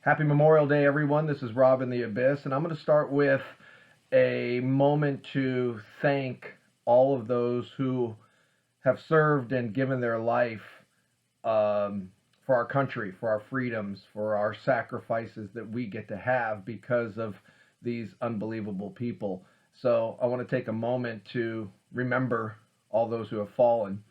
Happy Memorial Day, everyone. This is Rob in the Abyss, and I'm going to start with a moment to thank all of those who have served and given their life for our country, for our freedoms, for our sacrifices that we get to have because of these unbelievable people. So I want to take a moment to remember all those who have fallen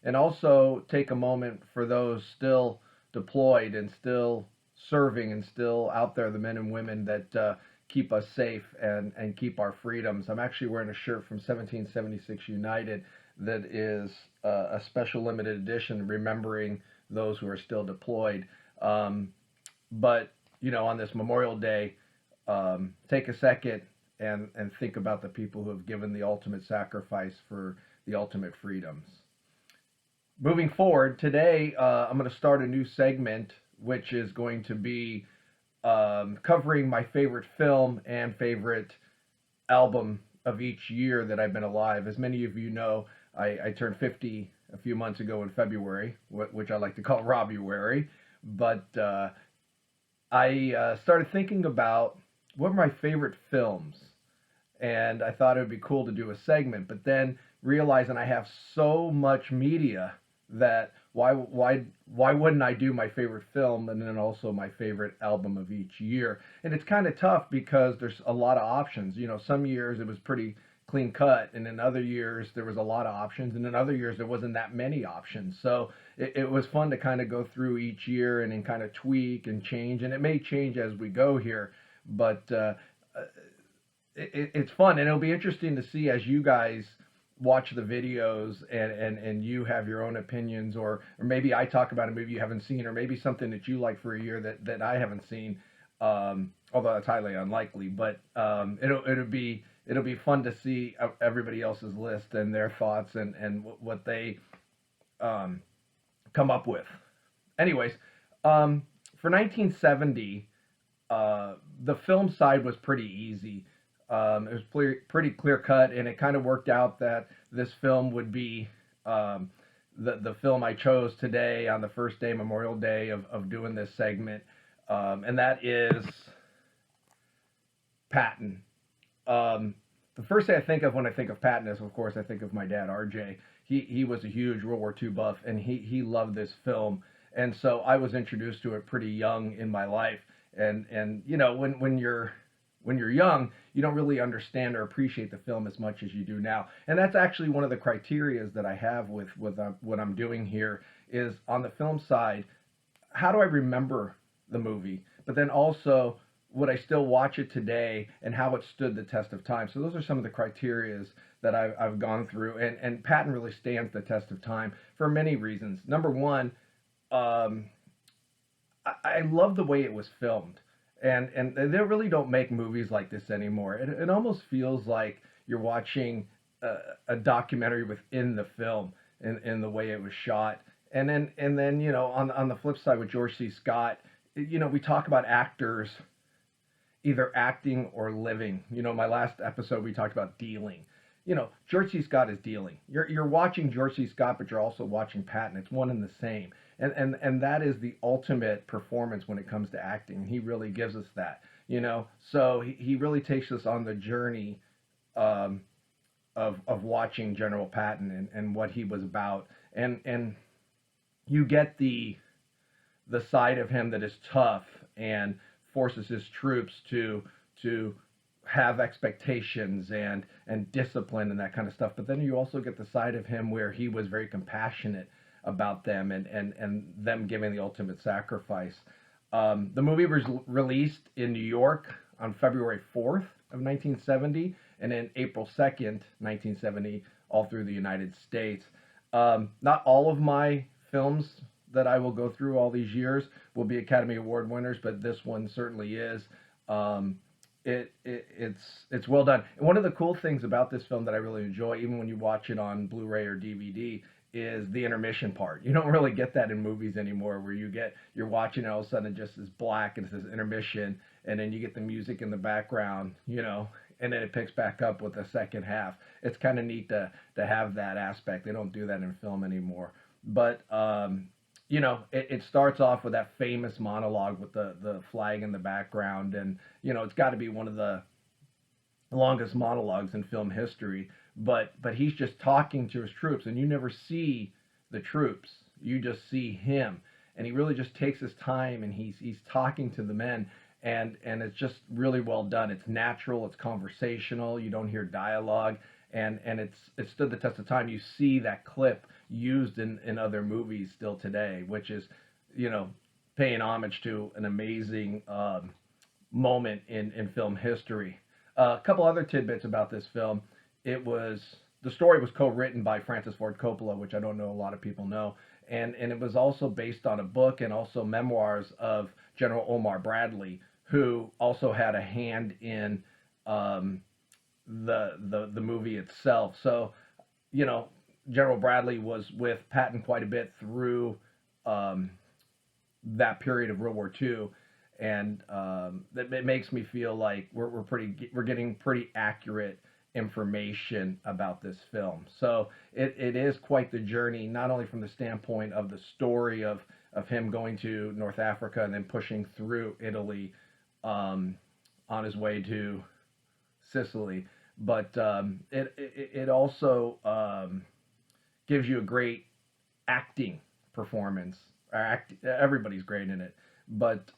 and also take a moment for those still deployed and still serving and still out there, the men and women that keep us safe and keep our freedoms. I'm actually wearing a shirt from 1776 United that is a special limited edition remembering those who are still deployed. But, on this Memorial Day, take a second and think about the people who have given the ultimate sacrifice for the ultimate freedoms. Moving forward, today I'm going to start a new segment, which is going to be covering my favorite film and favorite album of each year that I've been alive. As many of you know, I turned 50 a few months ago in February, which I like to call Robuary. But I started thinking about what are my favorite films, and I thought it would be cool to do a segment. But then realizing I have so much media that why wouldn't I do my favorite film and then also my favorite album of each year? And it's kind of tough because there's a lot of options. Some years it was pretty clean cut, and in other years there was a lot of options, and in other years there wasn't that many options. So it was fun to kind of go through each year and then kind of tweak and change, and it may change as we go here, but it's fun, and it'll be interesting to see as you guys watch the videos and you have your own opinions, or maybe I talk about a movie you haven't seen, or maybe something that you like for a year that I haven't seen, although that's highly unlikely. But it'll be fun to see everybody else's list and their thoughts and what they come up with. Anyways, for 1970, the film side was pretty easy. It was pretty clear cut, and it kind of worked out that this film would be the film I chose today on the first day, Memorial Day, of doing this segment, and that is Patton. The first thing I think of when I think of Patton is, of course, I think of my dad, RJ. He was a huge World War II buff, and he loved this film, and so I was introduced to it pretty young in my life, and when you're young, you don't really understand or appreciate the film as much as you do now. And that's actually one of the criterias that I have with what I'm doing here is on the film side, how do I remember the movie? But then also, would I still watch it today and how it stood the test of time? So those are some of the criterias that I've gone through. And Patton really stands the test of time for many reasons. Number one, I love the way it was filmed. And they really don't make movies like this anymore. It almost feels like you're watching a documentary within the film in the way it was shot. And then on the flip side with George C. Scott, we talk about actors either acting or living. My last episode we talked about dealing. George C. Scott is dealing. You're watching George C. Scott, but you're also watching Patton. It's one and the same. And that is the ultimate performance when it comes to acting. He really gives us that, So he really takes us on the journey of watching General Patton and what he was about. And you get the side of him that is tough and forces his troops to have expectations and discipline and that kind of stuff. But then you also get the side of him where he was very compassionate about them and them giving the ultimate sacrifice. The movie was released in New York on February 4th of 1970, and then April 2nd, 1970, all through the United States. Not all of my films that I will go through all these years will be Academy Award winners, but this one certainly is. It's well done. And one of the cool things about this film that I really enjoy, even when you watch it on Blu-ray or DVD, is the intermission part. You don't really get that in movies anymore, where you're watching and all of a sudden it just is black and it says intermission, and then you get the music in the background, and then it picks back up with the second half. It's kind of neat to have that aspect. They don't do that in film anymore. But it starts off with that famous monologue with the flag in the background, and it's got to be one of the longest monologues in film history. But he's just talking to his troops, and you never see the troops. You just see him, and he really just takes his time, and he's talking to the men, and it's just really well done. It's natural, it's conversational. You don't hear dialogue, and it stood the test of time. You see that clip used in other movies still today, which is you know paying homage to an amazing moment in film history. A couple other tidbits about this film. The story was co-written by Francis Ford Coppola, which I don't know a lot of people know, and it was also based on a book and also memoirs of General Omar Bradley, who also had a hand in um, the movie itself. So, you know, General Bradley was with Patton quite a bit through um, that period of World War II, and that it makes me feel like we're getting pretty accurate information about this film. So it is quite the journey, not only from the standpoint of the story of him going to North Africa and then pushing through Italy um, on his way to Sicily, but it also gives you a great acting performance. Everybody's great in it, but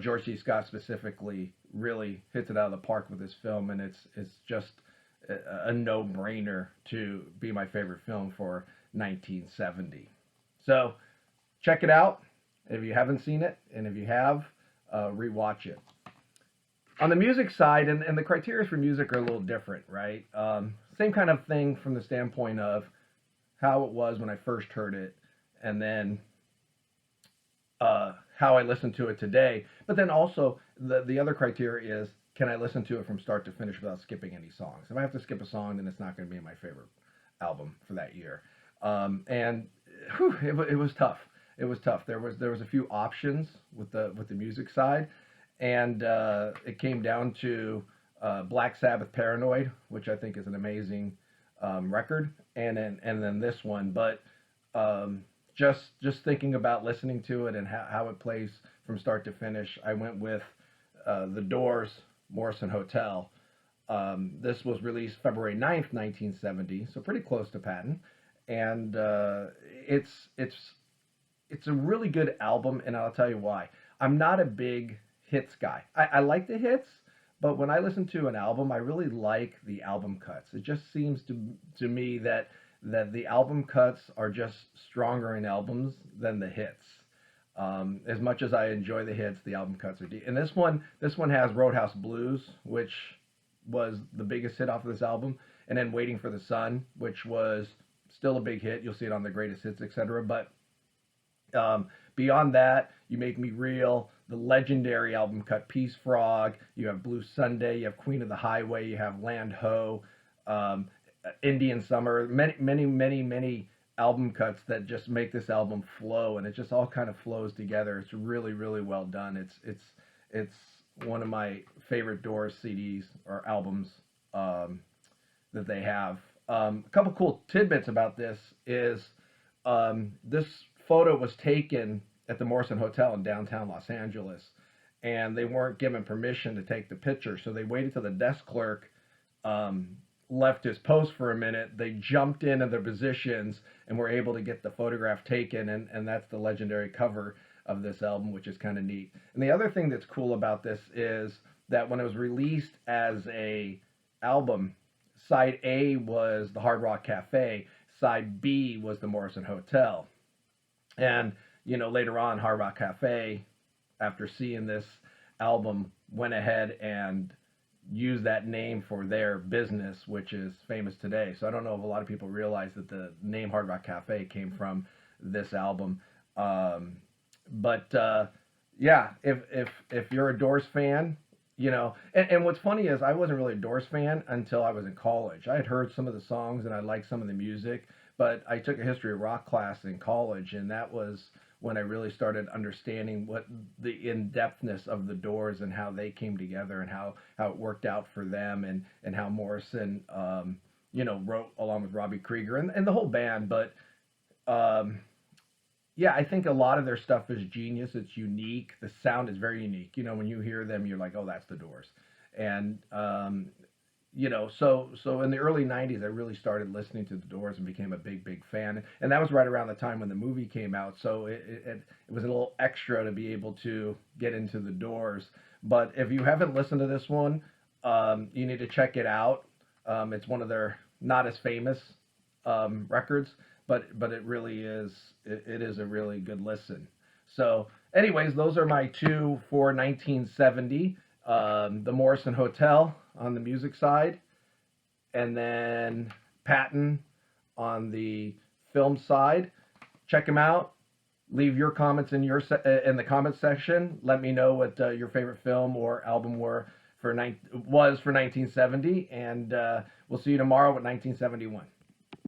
George C. Scott specifically really hits it out of the park with this film, and it's just a no-brainer to be my favorite film for 1970. So check it out if you haven't seen it, and if you have, rewatch it. On the music side, and the criteria for music are a little different, right? Same kind of thing from the standpoint of how it was when I first heard it, and then how I listen to it today. But then also the other criteria is, can I listen to it from start to finish without skipping any songs? If I have to skip a song, then it's not going to be my favorite album for that year. And whew, it was tough. It was tough. There was a few options with the music side, and it came down to Black Sabbath Paranoid, which I think is an amazing record, and then this one. But just thinking about listening to it and how it plays from start to finish, I went with The Doors' Morrison Hotel. This was released February 9th, 1970, so pretty close to Patton. And it's a really good album, and I'll tell you why. I'm not a big hits guy. I like the hits, but when I listen to an album, I really like the album cuts. It just seems to me that the album cuts are just stronger in albums than the hits. As much as I enjoy the hits, the album cuts are deep. And this one has Roadhouse Blues, which was the biggest hit off of this album, and then Waiting for the Sun, which was still a big hit. You'll see it on the greatest hits, etc. But beyond that, You Make Me Real, the legendary album cut Peace Frog, you have Blue Sunday, you have Queen of the Highway, you have Land Ho, Indian Summer, many album cuts that just make this album flow, and it just all kind of flows together. It's really, really well done. It's one of my favorite Doors CDs or albums that they have. A couple cool tidbits about this is this photo was taken at the Morrison Hotel in downtown Los Angeles, and they weren't given permission to take the picture, so they waited till the desk clerk left his post for a minute. They jumped into their positions and were able to get the photograph taken, and that's the legendary cover of this album, which is kind of neat. And the other thing that's cool about this is that when it was released as a album, side A was the Hard Rock Cafe, side B was the Morrison Hotel. And later on, Hard Rock Cafe, after seeing this album, went ahead and use that name for their business, which is famous today. So I don't know if a lot of people realize that the name Hard Rock Cafe came from this album. Yeah, if you're a Doors fan, and what's funny is I wasn't really a Doors fan until I was in college. I had heard some of the songs and I liked some of the music, but I took a history of rock class in college, and that was when I really started understanding what the in-depthness of the Doors and how they came together and how it worked out for them, and how Morrison, wrote along with Robbie Krieger and the whole band. But, Yeah, I think a lot of their stuff is genius. It's unique. The sound is very unique. You know, when you hear them, you're like, oh, that's the Doors. And so in the early '90s, I really started listening to the Doors and became a big fan. And that was right around the time when the movie came out. So it was a little extra to be able to get into the Doors. But if you haven't listened to this one, you need to check it out. It's one of their not as famous records, but it really is. It is a really good listen. So, anyways, those are my two for 1970. The Morrison Hotel on the music side, and then Patton on the film side. Check them out. Leave your comments in in the comment section. Let me know what your favorite film or album was for 1970, and we'll see you tomorrow with 1971.